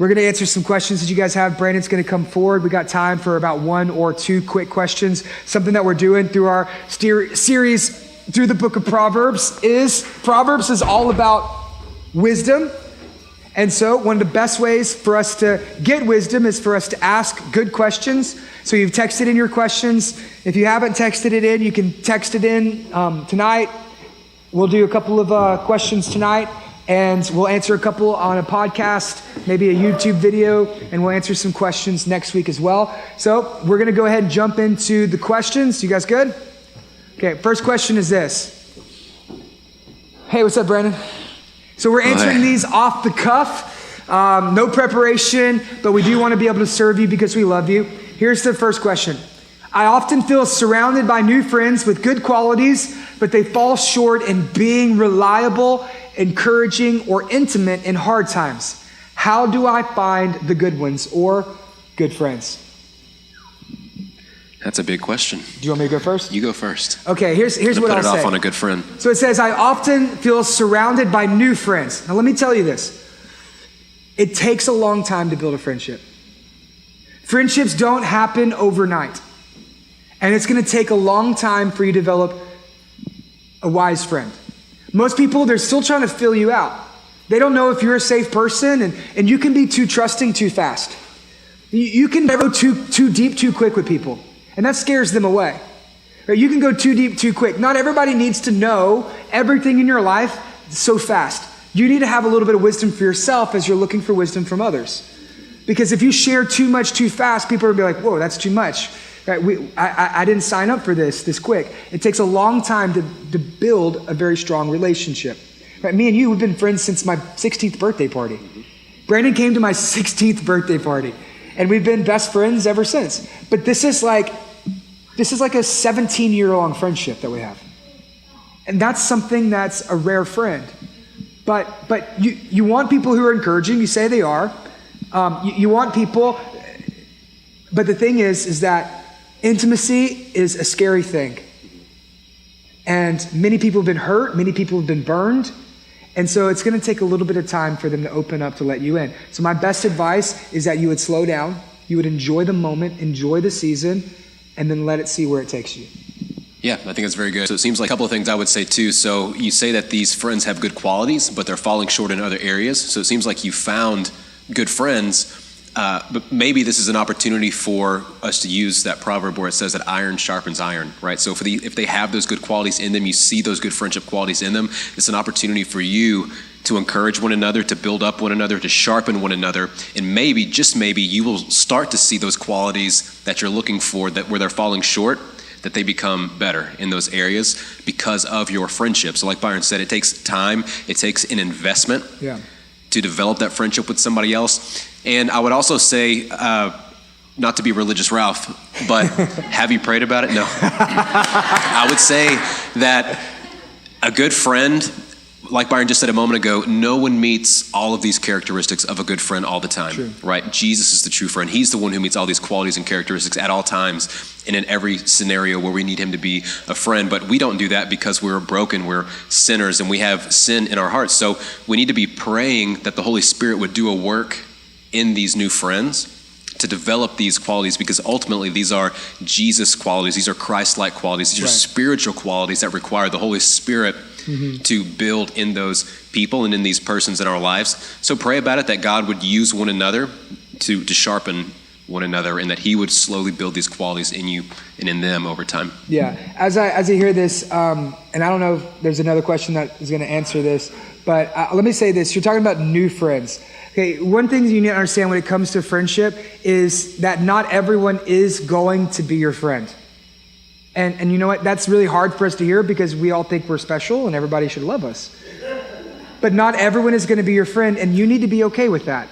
We're going to answer some questions that you guys have. Brandon's going to come forward. We got time for about 1 or 2 quick questions. Something that we're doing through our series through the book of Proverbs is all about wisdom. And so one of the best ways for us to get wisdom is for us to ask good questions. So you've texted in your questions. If you haven't texted it in, you can text it in tonight. We'll do a couple of questions tonight, and we'll answer a couple on a podcast, maybe a YouTube video, and we'll answer some questions next week as well. So we're going to go ahead and jump into the questions. You guys good? Okay, first question is this. Hey, what's up, Brandon? So we're answering these off the cuff, no preparation, but we do want to be able to serve you because we love you. Here's the first question. I often feel surrounded by new friends with good qualities, but they fall short in being reliable, encouraging, or intimate in hard times. How do I find the good ones or good friends? That's a big question. Do you want me to go first? You go first. Okay, here's what I'll say. Put it off on a good friend. So it says, I often feel surrounded by new friends. Now let me tell you this. It takes a long time to build a friendship. Friendships don't happen overnight. And it's going to take a long time for you to develop a wise friend. Most people, they're still trying to fill you out. They don't know if you're a safe person, and you can be too trusting too fast. You can go too deep too quick with people, and that scares them away. Or you can go too deep too quick. Not everybody needs to know everything in your life so fast. You need to have a little bit of wisdom for yourself as you're looking for wisdom from others. Because if you share too much too fast, people will be like, whoa, that's too much. Right? I didn't sign up for this quick. It takes a long time to build a very strong relationship. Right? Me and you, we've been friends since my 16th birthday party. Brandon came to my 16th birthday party, and we've been best friends ever since. But this is like a 17-year-long friendship that we have. And that's something that's a rare friend. But you want people who are encouraging. You say they are. You want people, but the thing is that intimacy is a scary thing. And many people have been hurt, many people have been burned, and so it's going to take a little bit of time for them to open up to let you in. So my best advice is that you would slow down, you would enjoy the moment, enjoy the season, and then let it see where it takes you. Yeah, I think that's very good. So it seems like a couple of things I would say too. So you say that these friends have good qualities, but they're falling short in other areas. So it seems like you found good friends, but maybe this is an opportunity for us to use that proverb where it says that iron sharpens iron, right? So if they have those good qualities in them, you see those good friendship qualities in them, it's an opportunity for you to encourage one another, to build up one another, to sharpen one another, and maybe, just maybe, you will start to see those qualities that you're looking for, that where they're falling short, that they become better in those areas because of your friendship. So like Byron said, it takes time, it takes an investment. Yeah. To develop that friendship with somebody else. And I would also say, not to be religious Ralph, but have you prayed about it? No. I would say that a good friend, like Byron just said a moment ago, no one meets all of these characteristics of a good friend all the time, True. Right? Jesus is the true friend. He's the one who meets all these qualities and characteristics at all times and in every scenario where we need him to be a friend. But we don't do that because we're broken, we're sinners, and we have sin in our hearts. So we need to be praying that the Holy Spirit would do a work in these new friends to develop these qualities, because ultimately these are Jesus qualities, these are Christ-like qualities, these are spiritual qualities that require the Holy Spirit to build in those people and in these persons in our lives. So pray about it, that God would use one another to sharpen one another, and that he would slowly build these qualities in you and in them over time. Yeah, as I hear this, and I don't know if there's another question that is going to answer this, but let me say this. You're talking about new friends. Okay, one thing you need to understand when it comes to friendship is that not everyone is going to be your friend. And you know what? That's really hard for us to hear because we all think we're special and everybody should love us. But not everyone is going to be your friend, and you need to be okay with that.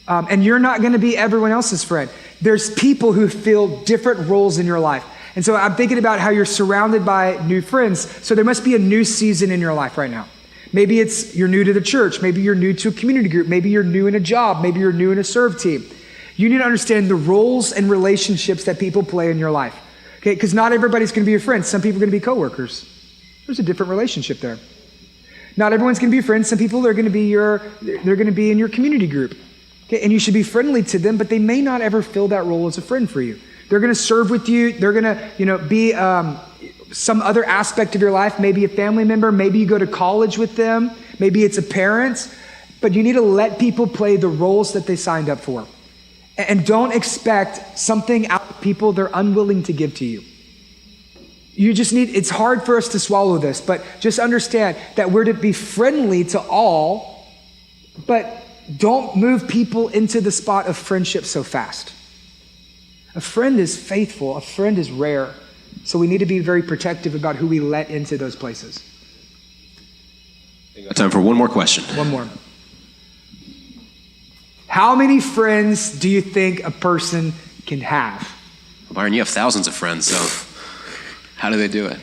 And you're not going to be everyone else's friend. There's people who fill different roles in your life. And so I'm thinking about how you're surrounded by new friends. So there must be a new season in your life right now. Maybe you're new to the church. Maybe you're new to a community group. Maybe you're new in a job. Maybe you're new in a serve team. You need to understand the roles and relationships that people play in your life. Okay, because not everybody's going to be your friend. Some people are going to be coworkers. There's a different relationship there. Not everyone's going to be your friend. Some people are going to be they're going to be in your community group. Okay, and you should be friendly to them, but they may not ever fill that role as a friend for you. They're going to serve with you. They're going to, be some other aspect of your life, maybe a family member, maybe you go to college with them, maybe it's a parent, but you need to let people play the roles that they signed up for. And don't expect something out of people they're unwilling to give to you. It's hard for us to swallow this, but just understand that we're to be friendly to all, but don't move people into the spot of friendship so fast. A friend is faithful. A friend is rare. So we need to be very protective about who we let into those places. Time for one more question. One more. How many friends do you think a person can have? Byron, you have thousands of friends, so how do they do it?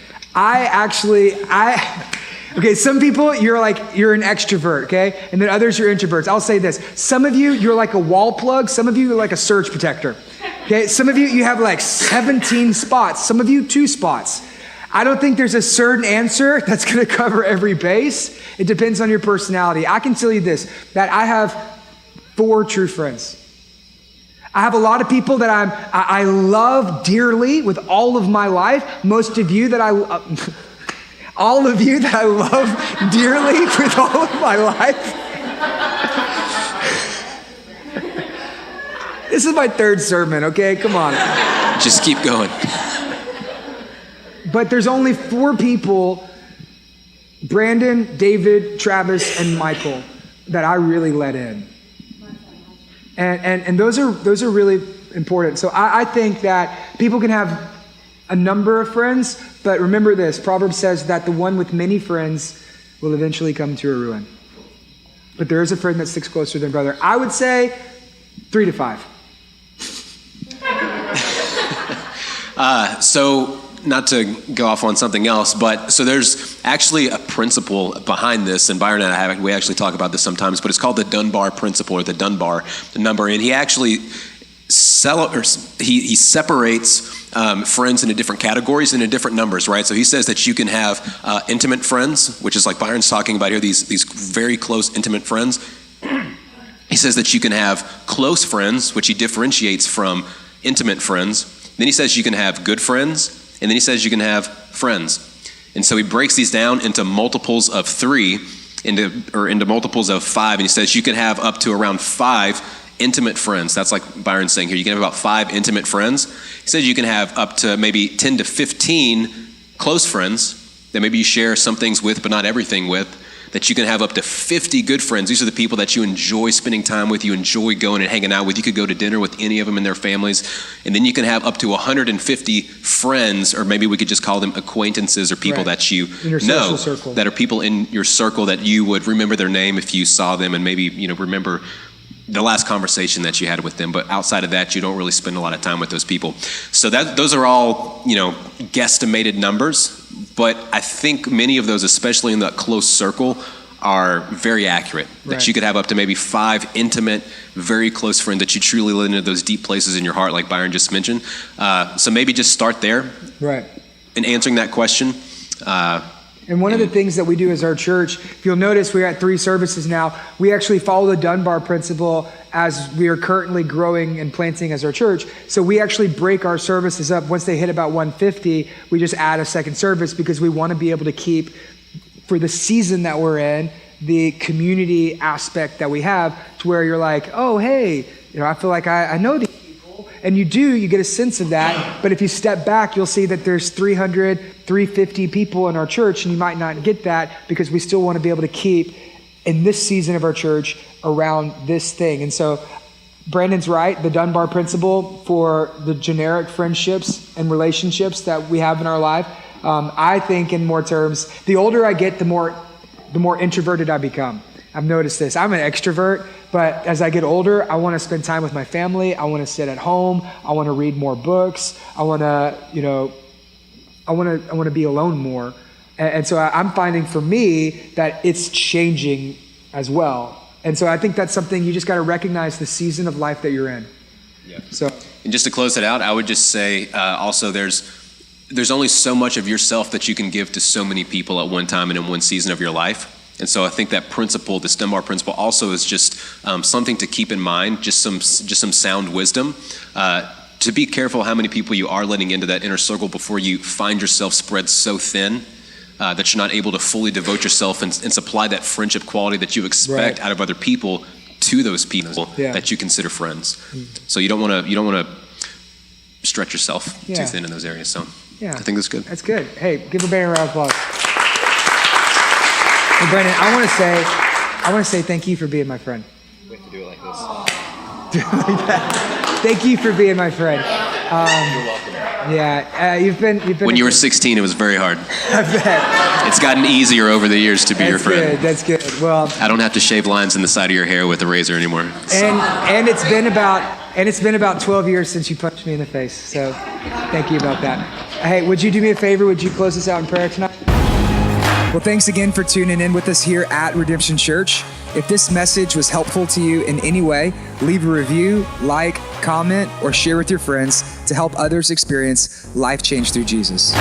Okay, some people, you're an extrovert, okay? And then others, you're introverts. I'll say this. Some of you, you're like a wall plug. Some of you are like a surge protector, okay? Some of you have like 17 spots. Some of you, 2 spots. I don't think there's a certain answer that's going to cover every base. It depends on your personality. I can tell you this, that I have 4 true friends. I have a lot of people that I love dearly with all of my life. Most of you that all of you that I love dearly with all of my life. This is my 3rd sermon, okay? Come on. Just keep going. But there's only 4 people, Brandon, David, Travis, and Michael, that I really let in. And those are really important. So I think that people can have a number of friends, but remember this, Proverbs says that the one with many friends will eventually come to a ruin. But there is a friend that sticks closer than brother. I would say 3 to 5. So not to go off on something else, but so there's actually a principle behind this, and Byron and we actually talk about this sometimes, but it's called the Dunbar principle, or the Dunbar number, and he actually he separates friends into different categories and in different numbers, right? So he says that you can have intimate friends, which is like Byron's talking about here, these very close intimate friends. He says that you can have close friends, which he differentiates from intimate friends. Then he says you can have good friends, and then he says you can have friends. And so he breaks these down into multiples of 3, into multiples of 5, and he says you can have up to around 5 intimate friends. That's like Byron's saying here. You can have about 5 intimate friends. He says you can have up to maybe 10 to 15 close friends that maybe you share some things with, but not everything with. That you can have up to 50 good friends. These are the people that you enjoy spending time with, you enjoy going and hanging out with. You could go to dinner with any of them and their families. And then you can have up to 150 friends, or maybe we could just call them acquaintances, or people that you know, that are people in your circle that you would remember their name if you saw them, and maybe remember the last conversation that you had with them. But outside of that, you don't really spend a lot of time with those people. So those are all guesstimated numbers. But I think many of those, especially in that close circle, are very accurate. That you could have up to maybe 5 intimate, very close friends that you truly let into those deep places in your heart, like Byron just mentioned. So maybe just start there. Right. In answering that question. And one of the things that we do as our church, if you'll notice, we're at 3 services now. We actually follow the Dunbar principle as we are currently growing and planting as our church. So we actually break our services up. Once they hit about 150, we just add a second service, because we want to be able to keep, for the season that we're in, the community aspect that we have, to where you're like, oh, hey, I feel like I know these people. And you get a sense of that. But if you step back, you'll see that there's 300, 350 people in our church, and you might not get that, because we still want to be able to keep, in this season of our church, around this thing. And so Brandon's right, the Dunbar principle for the generic friendships and relationships that we have in our life. I think in more terms, the older I get, the more introverted I become. I've noticed this. I'm an extrovert, but as I get older, I want to spend time with my family. I want to sit at home. I want to read more books. I want to, I want to be alone more. And so I'm finding for me that it's changing as well. And so I think that's something you just got to recognize the season of life that you're in. Yeah. So, and just to close it out, I would just say also there's only so much of yourself that you can give to so many people at one time and in one season of your life. And so I think that principle, this Dunbar principle, also is just something to keep in mind, just some sound wisdom. To be careful how many people you are letting into that inner circle before you find yourself spread so thin that you're not able to fully devote yourself and supply that friendship quality that you expect out of other people to those people that you consider friends. So you don't want to stretch yourself too thin in those areas. So I think that's good. That's good. Hey, give a big round of applause. Hey, Brandon, I want to say thank you for being my friend. We have to do it like this. Do it like that. Thank you for being my friend. You're welcome. Yeah, you've been. When you were 16, it was very hard. I bet. It's gotten easier over the years to be your friend. That's good. Well, I don't have to shave lines in the side of your hair with a razor anymore. And it's been about 12 years since you punched me in the face. So, thank you about that. Hey, would you do me a favor? Would you close us out in prayer tonight? Well, thanks again for tuning in with us here at Redemption Church. If this message was helpful to you in any way, leave a review, like, comment, or share with your friends to help others experience life change through Jesus.